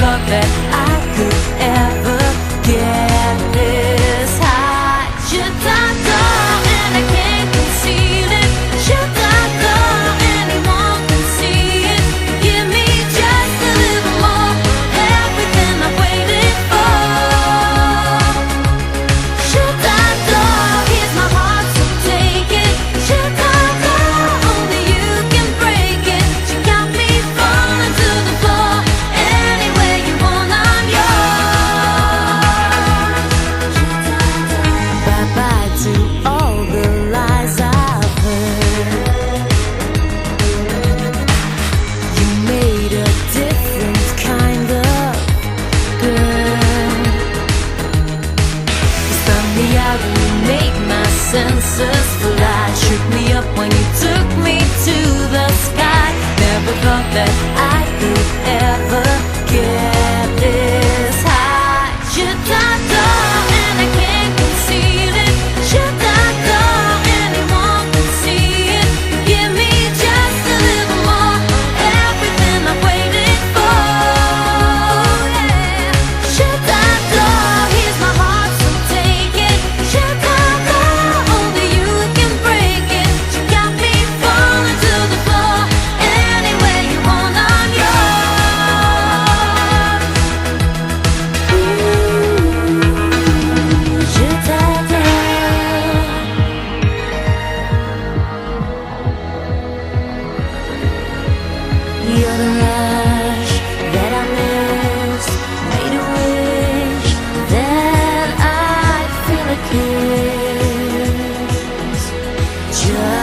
thought that I could ever get this high. Should I go and I can't conceal it? Should I go anyone can see it? Give me just a little more, everything I've waited for. Should I go? Here's my heart, so take it. Should I go? Only you can break it. You got me falling to the floor. Anywhere you want, I'm yours. Bye bye to all the lies I've heard. You made a different kind of girl. You spun me out and you made my senses fly. Shook me up when you took me to the sky. Never thought that I could ever get this high. Should I go and I can't conceal it? Should I go? Anyone can see it. Give me just a little more, everything I've waited for. Yeah. Should I go? Here's my heart, so take it. Should I go? Only you can break it. You got me falling to the floor. Anywhere you want, I'm yours. Should I go? You're the rush that I missed. Made a wish that I'd feel a kiss. Just